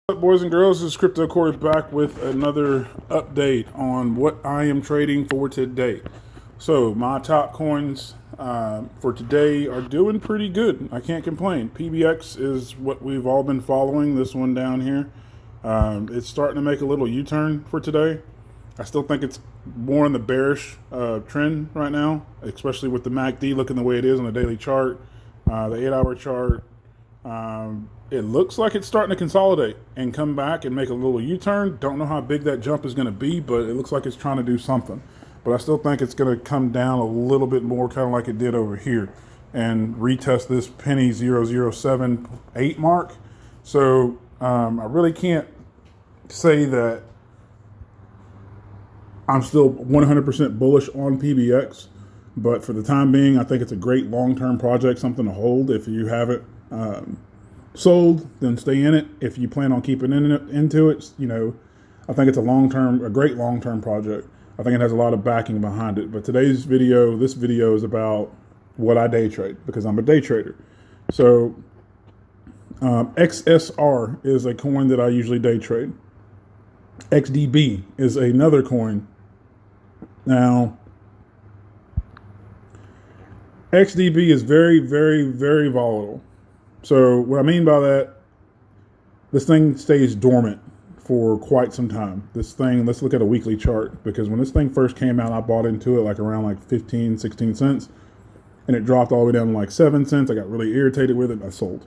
What's up, boys and girls? This is Crypto Corey back with another update on what I am trading for today. So my top coins for today are doing pretty good. I can't complain. PBX is what we've all been following. This one down here, it's starting to make a little U-turn for today. I still think it's more in the bearish trend right now, especially with the MACD looking the way it is on the daily chart, the 8-hour chart. It looks like it's starting to consolidate and come back and make a little U-turn. Don't know how big that jump is going to be, but it looks like it's trying to do something. But I still think it's going to come down a little bit more, kind of like it did over here, and retest this penny 0078 mark. So I really can't say that I'm still 100% bullish on PBX, but for the time being, I think it's a great long-term project, something to hold. If you have it sold, then stay in it. If you plan on keeping into it, I think it's a great long-term project. I think it has a lot of backing behind it. But this video is about what I day trade because I'm a day trader. So XSR is a coin that I usually day trade. XDB is another coin. Now, XDB is very, very, very volatile. So what I mean by that, this thing stays dormant for quite some time. Let's look at a weekly chart, because when this thing first came out, I bought into it around 15, 16 cents, and it dropped all the way down to 7 cents. I got really irritated with it and I sold.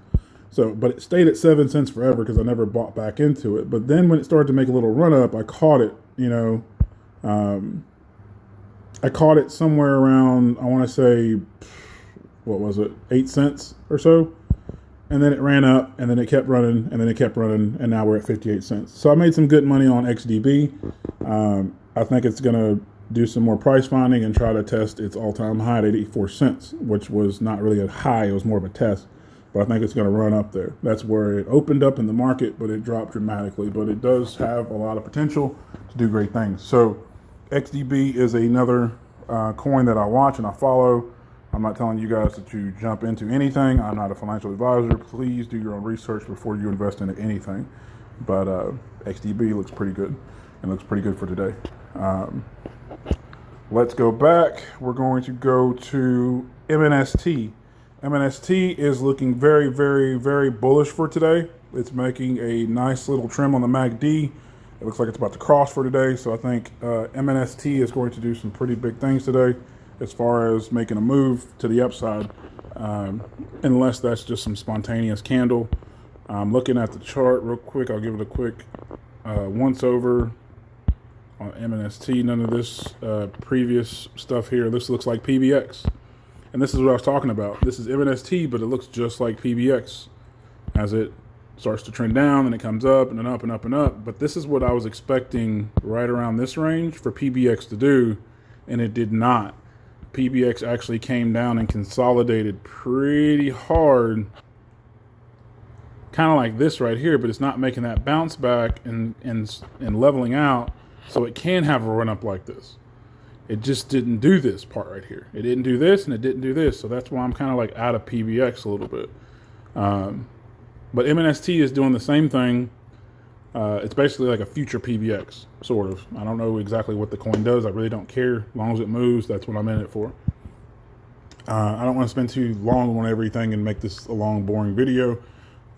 But it stayed at 7 cents forever because I never bought back into it. But then when it started to make a little run up, I caught it, I caught it somewhere around, I want to say, 8 cents or so. And then it ran up, and then it kept running, and then it kept running, and now we're at 58 cents. So I made some good money on XDB. I think it's going to do some more price finding and try to test its all-time high at 84 cents, which was not really a high. It was more of a test. But I think it's going to run up there. That's where it opened up in the market, but it dropped dramatically. But it does have a lot of potential to do great things. So XDB is another coin that I watch and I follow. I'm not telling you guys that you jump into anything. I'm not a financial advisor. Please do your own research before you invest into anything. But XDB looks pretty good and looks pretty good for today. Let's go back. We're going to go to MNST. MNST is looking very, very, very bullish for today. It's making a nice little trim on the MACD. It looks like it's about to cross for today. So I think MNST is going to do some pretty big things today as far as making a move to the upside, unless that's just some spontaneous candle. I'm looking at the chart real quick. I'll give it a quick once over on MNST. None of this previous stuff here. This looks like PBX. And this is what I was talking about. This is MNST, but it looks just like PBX as it starts to trend down and it comes up and then up and up and up. But this is what I was expecting right around this range for PBX to do, and it did not. PBX actually came down and consolidated pretty hard, kind of like this right here, but it's not making that bounce back and leveling out, so it can have a run up like this. It just didn't do this part right here. It didn't do this and it didn't do this, so that's why I'm kind of out of PBX a little bit. But MNST is doing the same thing. It's basically like a future PBX, sort of. I don't know exactly what the coin does. I really don't care. As long as it moves, that's what I'm in it for. I don't want to spend too long on everything and make this a long, boring video.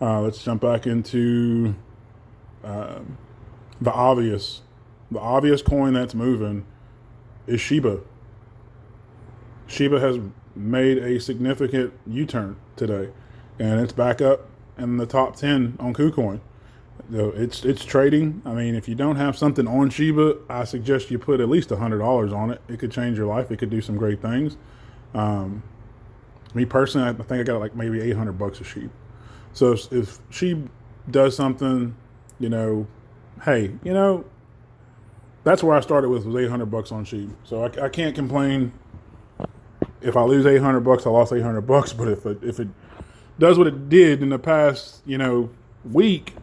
Let's jump back into the obvious. The obvious coin that's moving is Shiba. Shiba has made a significant U-turn today, and it's back up in the top 10 on KuCoin. It's trading. I mean, if you don't have something on Shiba, I suggest you put at least $100 on it. It could change your life. It could do some great things. Me personally, I think I got maybe $800 of Shiba. So if Shiba does something, hey, that's where I started with, was $800 on Shiba. So I can't complain. If I lose $800, I lost $800. But if it does what it did in the past, week,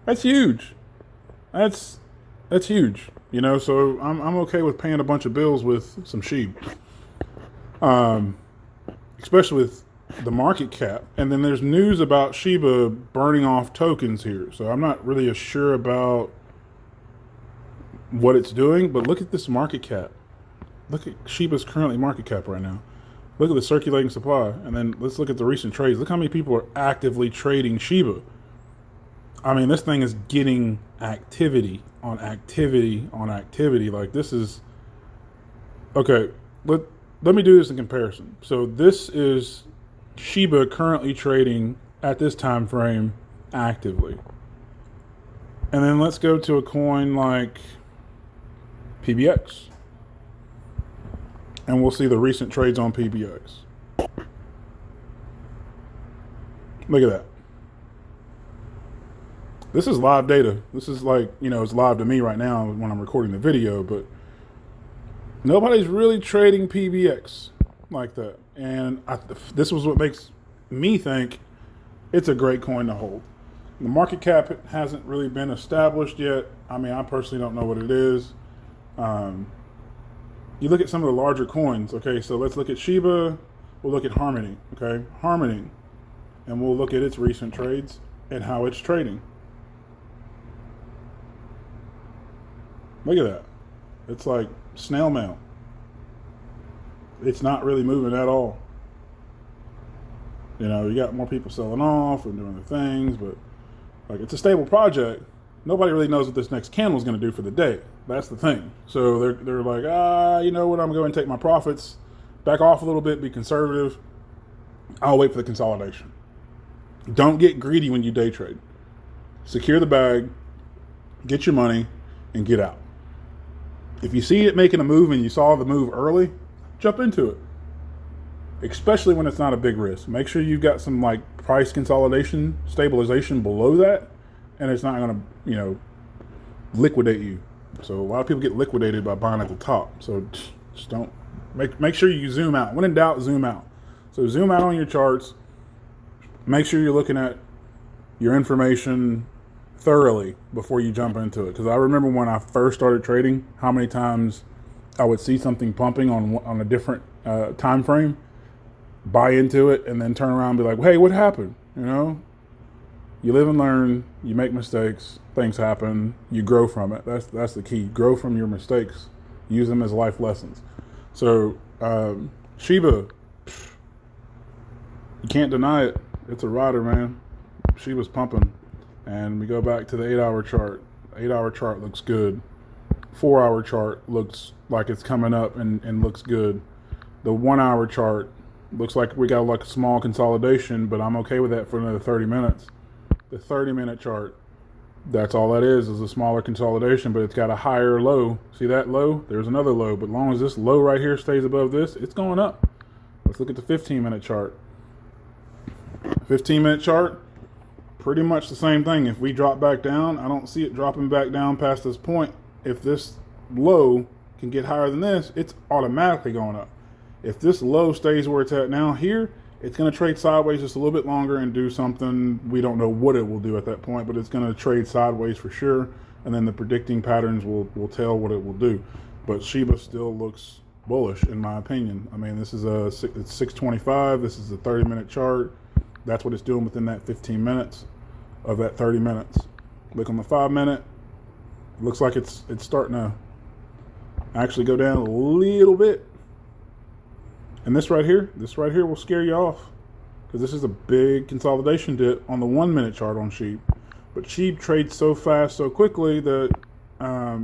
that's huge. That's huge. So I'm okay with paying a bunch of bills with some sheep. Especially with the market cap. And then there's news about Shiba burning off tokens here. So I'm not really sure about what it's doing, but look at this market cap. Look at Shiba's currently market cap right now. Look at the circulating supply. And then let's look at the recent trades. Look how many people are actively trading Shiba. I mean, this thing is getting activity on activity on activity. Like, this is, okay, let me do this in comparison. So this is Shiba currently trading at this time frame actively. And then let's go to a coin like PBX. And we'll see the recent trades on PBX. Look at that. This is live data. This is like, you know, it's live to me right now when I'm recording the video, but nobody's really trading PBX like that. And this was what makes me think it's a great coin to hold. The market cap hasn't really been established yet. I mean, I personally don't know what it is. You look at some of the larger coins. Okay, so let's look at Shiba. We'll look at Harmony. Okay, Harmony. And we'll look at its recent trades and how it's trading. Look at that. It's like snail mail. It's not really moving at all. You know, you got more people selling off and doing their things, but like, it's a stable project. Nobody really knows what this next candle is going to do for the day. That's the thing. So they're like, you know what? I'm going to take my profits, back off a little bit, be conservative. I'll wait for the consolidation. Don't get greedy when you day trade. Secure the bag, get your money, and get out. If you see it making a move and you saw the move early, jump into it. Especially when it's not a big risk. Make sure you've got some like price consolidation, stabilization below that, and it's not going to, you know, liquidate you. So a lot of people get liquidated by buying at the top. So just don't make sure you zoom out. When in doubt, zoom out. So zoom out on your charts. Make sure you're looking at your information thoroughly before you jump into it. Because I remember when I first started trading, how many times I would see something pumping on a different time frame, buy into it, and then turn around and be like, hey, what happened? You know, you live and learn, you make mistakes, things happen, you grow from it. That's the key. Grow from your mistakes. Use them as life lessons. So Shiba, you can't deny it. It's a rider, man. Shiba's pumping. And we go back to the 8-hour chart. 8-hour chart looks good. 4-hour chart looks like it's coming up and looks good. The 1-hour chart looks like we got like a small consolidation, but I'm okay with that for another 30 minutes. The 30-minute chart, that's all that is a smaller consolidation, but it's got a higher low. See that low? There's another low, but as long as this low right here stays above this, it's going up. Let's look at the 15-minute chart. 15-minute chart, pretty much the same thing. If we drop back down, I don't see it dropping back down past this point. If this low can get higher than this, it's automatically going up. If this low stays where it's at now here, it's going to trade sideways just a little bit longer and do something. We don't know what it will do at that point, but it's going to trade sideways for sure. And then the predicting patterns will tell what it will do. But Shiba still looks bullish in my opinion. I mean, this is it's 625. This is a 30-minute chart. That's what it's doing within that 15 minutes of that 30 minutes. Look on the 5-minute. Looks like it's starting to actually go down a little bit. And this right here will scare you off, because this is a big consolidation dip on the 1-minute chart on Sheep. But Sheep trades so fast, so quickly that I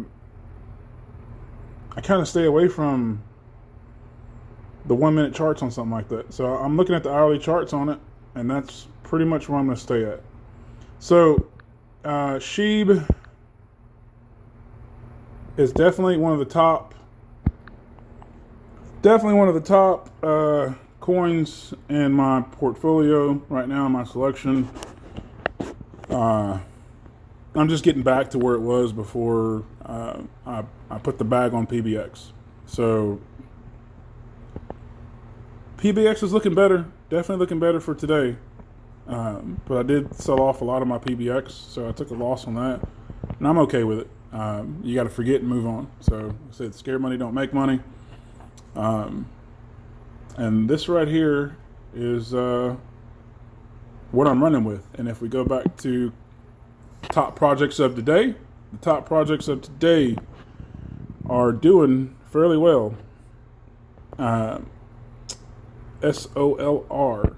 kind of stay away from the 1-minute charts on something like that. So I'm looking at the hourly charts on it, and that's pretty much where I'm going to stay at. So Sheep is definitely one of the top coins in my portfolio right now, in my selection. I'm just getting back to where it was before I put the bag on PBX. So PBX is looking better, definitely looking better for today. But I did sell off a lot of my PBX, so I took a loss on that, and I'm okay with it. You got to forget and move on. So I said, scared money don't make money. And this right here is what I'm running with. And if we go back to top projects of today, the top projects of today are doing fairly well. SOLR.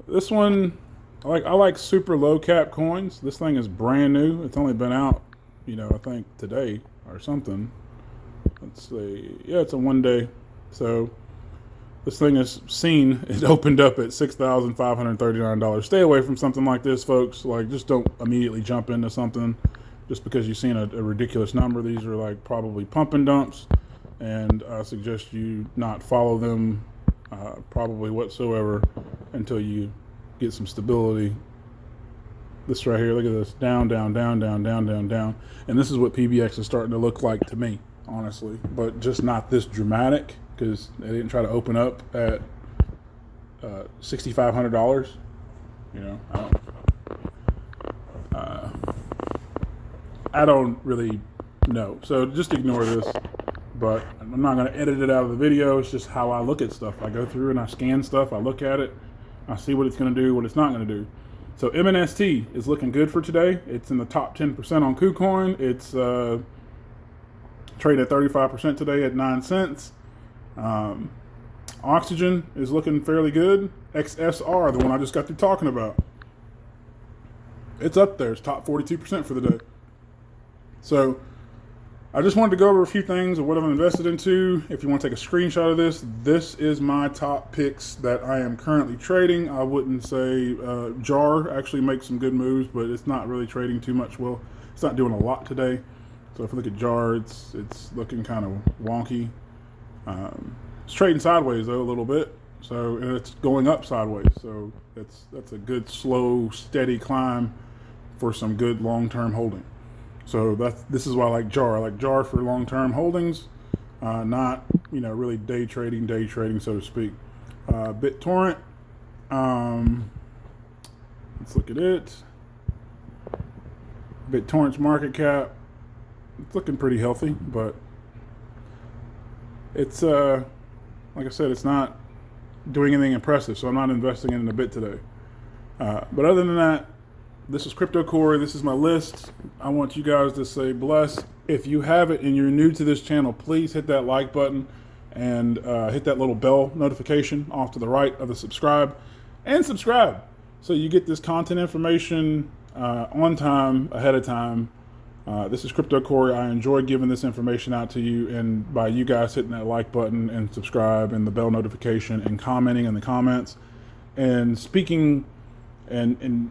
This one, I like super low cap coins. This thing is brand new. It's only been out, I think today or something. Let's see. Yeah, it's a 1 day. So this thing is seen. It opened up at $6,539. Stay away from something like this, folks. Just don't immediately jump into something just because you've seen a ridiculous number. These are probably pump and dumps, and I suggest you not follow them probably whatsoever until you get some stability. This right here, look at this, down, down, down, down, down, down, down. And this is what PBX is starting to look like to me, honestly, but just not this dramatic, because they didn't try to open up at $6,500. I don't really know, so just ignore this. But I'm not going to edit it out of the video. It's just how I look at stuff. I go through and I scan stuff. I look at it. I see what it's going to do, what it's not going to do. So Mnst is looking good for today. It's in the top 10% on KuCoin. It's traded at 35% today at 9 cents. Oxygen is looking fairly good. XSR, the one I just got through talking about, it's up there. It's top 42% for the day. So I just wanted to go over a few things of what I'm invested into. If you want to take a screenshot of this, this is my top picks that I am currently trading. I wouldn't say JAR actually makes some good moves, but it's not really trading too much. Well, it's not doing a lot today. So if you look at JAR, it's looking kind of wonky. It's trading sideways though a little bit. So and it's going up sideways. So that's a good slow, steady climb for some good long-term holding. So this is why I like JAR. I like JAR for long-term holdings, not really day trading, so to speak. Bittorrent. Let's look at it. Bittorrent's market cap. It's looking pretty healthy, but it's like I said, it's not doing anything impressive. So I'm not investing in it a bit today. But other than that, this is Crypto Corey. This is my list. I want you guys to say bless. If you have it and you're new to this channel, please hit that like button and hit that little bell notification off to the right of the subscribe, and subscribe so you get this content information on time, ahead of time. This is Crypto Corey. I enjoy giving this information out to you, and by you guys hitting that like button and subscribe and the bell notification and commenting in the comments and speaking and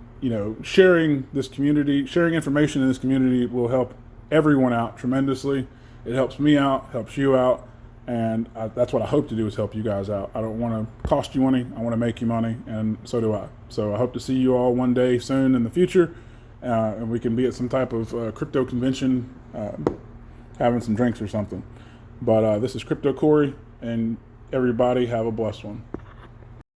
sharing this community, sharing information in this community will help everyone out tremendously. It helps me out, helps you out, and that's what I hope to do, is help you guys out. I don't want to cost you money. I want to make you money, and so do I. So I hope to see you all one day soon in the future, and we can be at some type of crypto convention, having some drinks or something. But this is Crypto Corey, and everybody have a blessed one.